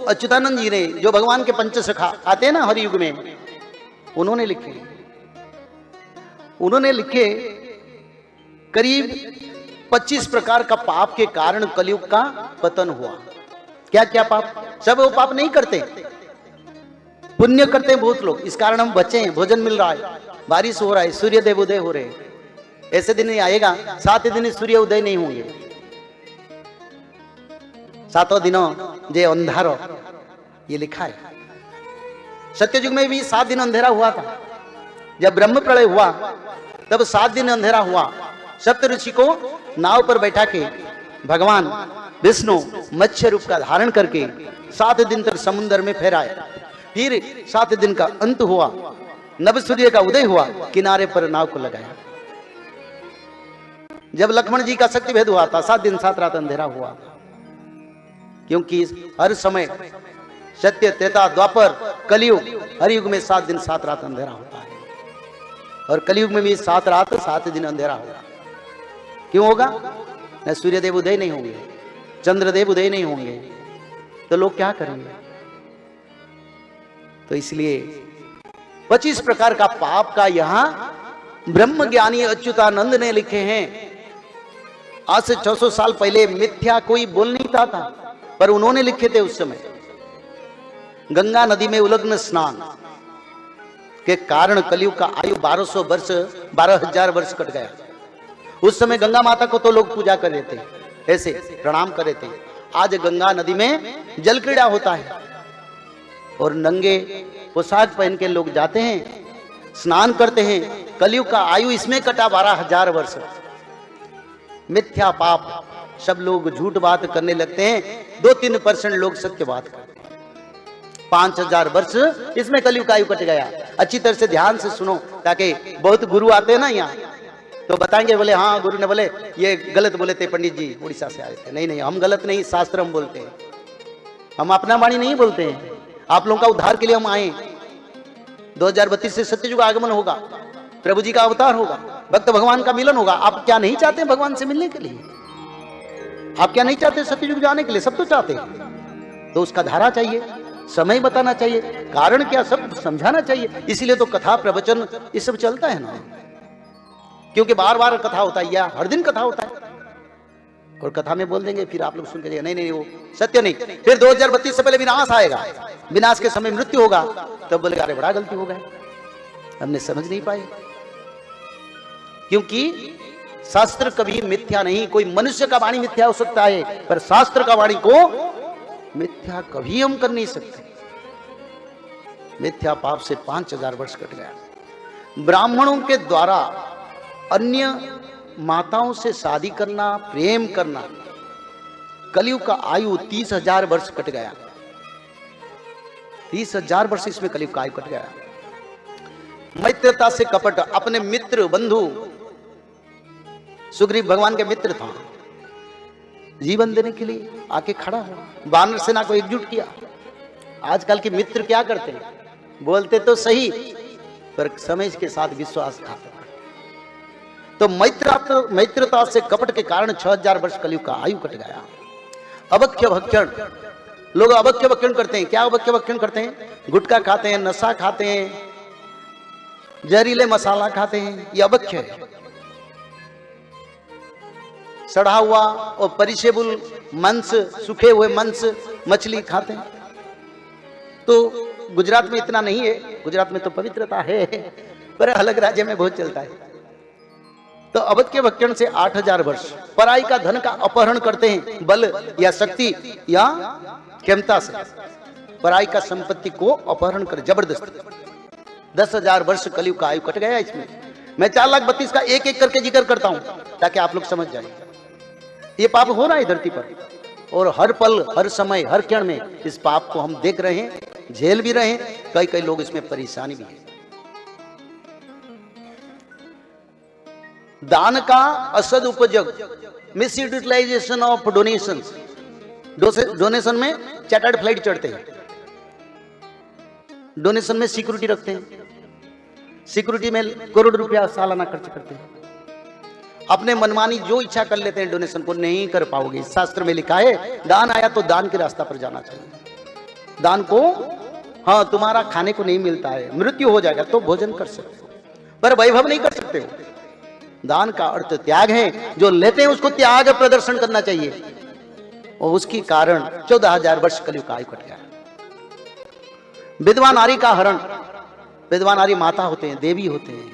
अच्युतानंद जी ने, जो भगवान के पंचसखा आते हैं ना हर युग में, उन्होंने लिखे करीब 25 प्रकार का पाप के कारण कलयुग का पतन हुआ। क्या क्या पाप? सब वो पाप नहीं करते, पुण्य करते हैं बहुत लोग, इस कारण हम बचे हैं, भोजन मिल रहा है, बारिश हो रहा है, सूर्य देव उदय हो रहे हैं। ऐसे दिन नहीं आएगा 7 दिन सूर्य उदय नहीं होंगे, 7 दिनों जे अंधारो, ये लिखा है। सत्ययुग में भी 7 दिन अंधेरा हुआ था। जब ब्रह्म प्रलय हुआ तब 7 दिन अंधेरा हुआ। सप्त ऋषि को नाव पर बैठा के भगवान विष्णु मत्स्य रूप का धारण करके 7 दिन तक समुद्र में फहराया। फिर 7 दिन का अंत हुआ, नव सूर्य का उदय हुआ, किनारे पर नाव को लगाया। जब लक्ष्मण जी का शक्ति भेद हुआ था, 7 दिन 7 रात अंधेरा हुआ, क्योंकि हर समय सत्य, त्रेता, द्वापर, कलयुग, हर युग में 7 दिन 7 रात अंधेरा होता है। और कलयुग में भी 7 रात 7 दिन अंधेरा होगा। क्यों होगा? न सूर्यदेव उदय नहीं होंगे, चंद्रदेव उदय नहीं होंगे, तो लोग क्या करेंगे? तो इसलिए 25 प्रकार का पाप का यहां ब्रह्म ज्ञानी अच्युतानंद ने लिखे हैं। आज से 600 साल पहले मिथ्या कोई बोल नहीं था, पर उन्होंने लिखे थे। उस समय गंगा नदी में उलग्न स्नान के कारण कलयुग का आयु 1200 वर्ष, 12,000 वर्ष कट गया। उस समय गंगा माता को तो लोग पूजा कर रहे थे, ऐसे प्रणाम कर रहे थे। आज गंगा नदी में जल क्रीड़ा होता है और नंगे पोशाक पहन के लोग जाते हैं, स्नान करते हैं। कलयुग का आयु इसमें कटा 12,000 वर्ष। मिथ्या पाप, सब लोग झूठ बात करने लगते हैं, 2-3% लोग सत्य बात करते हैं। 5,000 वर्ष इसमें कलयुग का आयु कट गया। अच्छी तरह से ध्यान से सुनो, ताकि बहुत गुरु आते हैं ना यहाँ, तो बताएंगे, बोले हाँ गुरु ने बोले ये गलत बोले थे, पंडित जी उड़ीसा से आए थे। नहीं नहीं, हम गलत नहीं, शास्त्र हम बोलते हैं, हम अपना वाणी नहीं बोलते हैं। आप लोगों का उद्धार के लिए हम आए। 2032 से सत्ययुग आगमन होगा, प्रभु जी का अवतार होगा, भक्त भगवान का मिलन होगा। आप क्या नहीं चाहते भगवान से मिलने के लिए? आप क्या नहीं चाहते सत्ययुग जाने के लिए? सब तो चाहते हैं। तो उसका धारा चाहिए, समय बताना चाहिए, कारण क्या, सब समझाना चाहिए। इसीलिए तो कथा प्रवचन ये सब चलता है ना, क्योंकि बार बार कथा होता है, या हर दिन कथा होता है। और कथा में बोल देंगे, फिर आप लोग सुन के नहीं नहीं वो सत्य नहीं। फिर 2032 से पहले विनाश आएगा, विनाश के समय मृत्यु होगा, तब बोलेगा अरे बड़ा गलती हो गया, हमने समझ नहीं पाए। क्योंकि शास्त्र कभी मिथ्या नहीं। कोई मनुष्य का वाणी मिथ्या हो सकता है, पर शास्त्र का वाणी को मिथ्या कभी हम कर नहीं सकते। मिथ्या पाप से 5,000 वर्ष कट गया। ब्राह्मणों के द्वारा अन्य माताओं से शादी करना, प्रेम करना, कलयुग का आयु 30,000 वर्ष कट गया। 30,000 वर्ष इसमें कलयुग का आयु कट गया। मैत्रता से कपट, अपने मित्र बंधु, सुग्रीव भगवान के मित्र था, जीवन देने के लिए आके खड़ा हो, वानर सेना को एकजुट किया। आजकल के मित्र क्या करते हैं? बोलते तो सही, पर समय के साथ विश्वासघात। तो मैत्रता से कपट के कारण 6,000 वर्ष कलयुग का आयु कट गया। अभक्ष्य भक्षण, लोग अभक्ष्य भक्षण करते हैं। क्या अभक्ष्य भक्षण करते हैं? गुटखा खाते हैं, नशा खाते हैं, जहरीले मसाला खाते हैं, ये अभक्ष्य है। सड़ा हुआ और परिशेबुल मांस, सूखे हुए मांस, मछली खाते हैं। तो गुजरात में इतना नहीं है, गुजरात में तो पवित्रता है, पर अलग राज्य में बहुत चलता है। तो अभक्ष्य भक्षण से 8,000 वर्ष। पराई का धन का अपहरण करते हैं, बल या शक्ति या क्षमता से पराई का संपत्ति को अपहरण कर जबरदस्ती। 10,000 वर्ष कलयुग का आयु कट गया इसमें। मैं 4,32,000 का एक एक करके जिक्र करता हूं, ताकि आप लोग समझ जाए। ये पाप हो रहा है धरती पर, और हर पल, हर समय, हर क्षण में इस पाप को हम देख रहे हैं, झेल भी रहे हैं। कई कई लोग इसमें परेशानी भी है। दान का असद उपयोग, misutilization of donation. Donation में चार्टर्ड फ्लाइट चढ़ते हैं, डोनेशन में सिक्योरिटी रखते हैं, सिक्योरिटी में करोड़ रुपया सालाना खर्च करते हैं। अपने मनमानी जो इच्छा कर लेते हैं, डोनेशन को नहीं कर पाओगे। शास्त्र में लिखा है दान आया तो दान के रास्ता पर जाना चाहिए। दान को, हाँ तुम्हारा खाने को नहीं मिलता है, मृत्यु हो जाएगा तो भोजन कर सकते हो, पर वैभव नहीं कर सकते हो। दान का अर्थ त्याग है, जो लेते हैं उसको त्याग प्रदर्शन करना चाहिए, और उसके कारण 14,000 वर्ष कलयुग का आयु कट गया। विधवा नारी का हरण, विधवा नारी माता होते हैं, देवी होते हैं,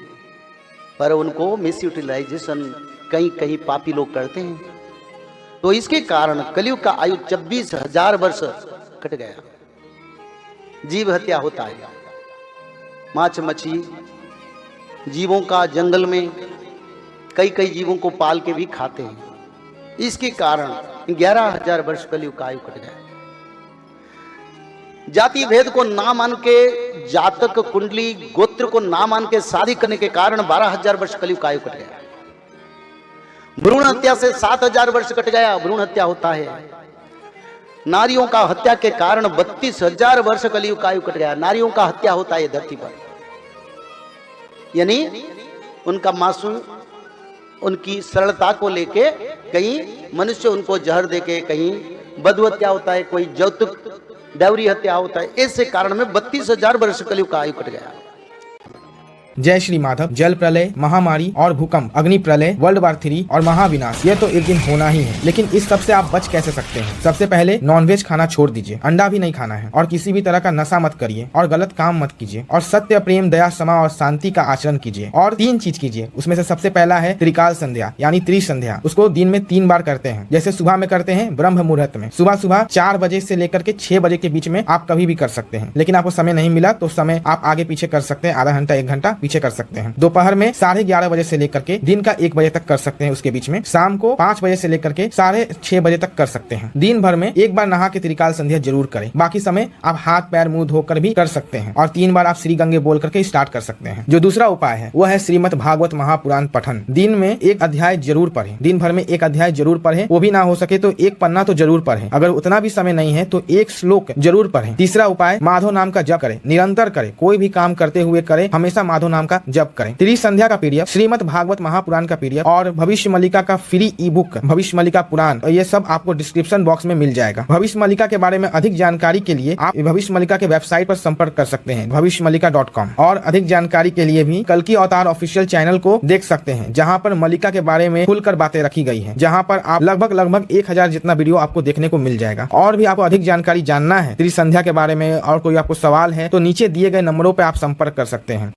पर उनको मिस यूटिलाइजेशन कहीं कहीं पापी लोग करते हैं, तो इसके कारण कलयुग का आयु 26,000 वर्ष कट गया। जीव हत्या होता है, माछ मछली जीवों का जंगल में कई कई जीवों को पाल के भी खाते हैं, इसके कारण 11,000 वर्ष कलयुग का आयु कट गया। जाति भेद को ना मान के, जातक कुंडली गोत्र को ना मान के शादी करने के कारण 12,000 वर्ष कलयुग का आयु कट गया। भ्रूण हत्या से 7,000 वर्ष कट गया, भ्रूण हत्या होता है। नारियों का हत्या के कारण 32,000 वर्ष कलयुग का आयु कट गया। नारियों का हत्या होता है धरती पर, यानी उनका मासूम, उनकी सरलता को लेके कहीं मनुष्य उनको जहर देके, कहीं बधु हत्या होता है, कोई जौतुक डौरी हत्या होता है, ऐसे कारण में 32,000 वर्ष कलयुग का आयु कट गया। जय श्री माधव। जल प्रलय, महामारी और भूकंप, अग्नि प्रलय, वर्ल्ड वार 3 और महाविनाश, ये तो एक दिन होना ही है, लेकिन इस सब से आप बच कैसे सकते हैं? सबसे पहले नॉनवेज खाना छोड़ दीजिए, अंडा भी नहीं खाना है, और किसी भी तरह का नशा मत करिए, और गलत काम मत कीजिए, और सत्य, प्रेम, दया, क्षमा और शांति का आचरण कीजिए, और 3 चीज कीजिए। उसमें से सबसे पहला है त्रिकाल संध्या, यानी त्रिसंध्या। उसको दिन में 3 बार करते हैं। जैसे सुबह में करते हैं ब्रह्म मुहूर्त में, सुबह सुबह 4 बजे से लेकर के 6 बजे के बीच में आप कभी भी कर सकते हैं, लेकिन आपको समय नहीं मिला तो समय आप आगे पीछे कर सकते हैं, आधा घंटा 1 घंटा पीछे कर सकते हैं। दोपहर में 11:30 बजे से लेकर के दिन का 1 बजे तक कर सकते हैं, उसके बीच में शाम को 5 बजे से लेकर के 6:30 बजे तक कर सकते हैं। दिन भर में 1 बार नहा के त्रिकाल संध्या जरूर करें, बाकी समय आप हाथ पैर मुंह धोकर भी कर सकते हैं, और 3 बार आप श्री गंगे बोल करके स्टार्ट कर सकते हैं। जो दूसरा उपाय है वो है श्रीमद् भागवत महापुराण पठन। दिन में 1 अध्याय जरूर पढ़ें, दिन भर में 1 अध्याय जरूर पढ़ें, वो भी ना हो सके तो 1 पन्ना तो जरूर पढ़ें, अगर उतना भी समय नहीं है तो 1 श्लोक जरूर पढ़ें। तीसरा उपाय माधव नाम का जप करें, निरंतर करें, कोई भी काम करते हुए करें, हमेशा माधव नाम का जप करें। त्रिसंध्या का पीडीएफ, श्रीमद् भागवत महापुराण का पीडीएफ और भविष्य मल्लिका का फ्री ई बुक भविष्य मल्लिका पुराण, ये सब आपको डिस्क्रिप्शन बॉक्स में मिल जाएगा। भविष्य मल्लिका के बारे में अधिक जानकारी के लिए आप भविष्य मल्लिका के वेबसाइट पर संपर्क कर सकते हैं, भविष्यमल्लिका.com, और अधिक जानकारी के लिए भी कल्कि अवतार ऑफिशियल चैनल को देख सकते हैं, जहां पर मल्लिका के बारे में खुलकर बातें रखी गई है, जहां पर आप लगभग 1000 जितना वीडियो आपको देखने को मिल जाएगा। और भी आपको अधिक जानकारी जानना है त्रिसंध्या के बारे में और कोई आपको सवाल है तो नीचे दिए गए नंबरों पर आप संपर्क कर सकते हैं।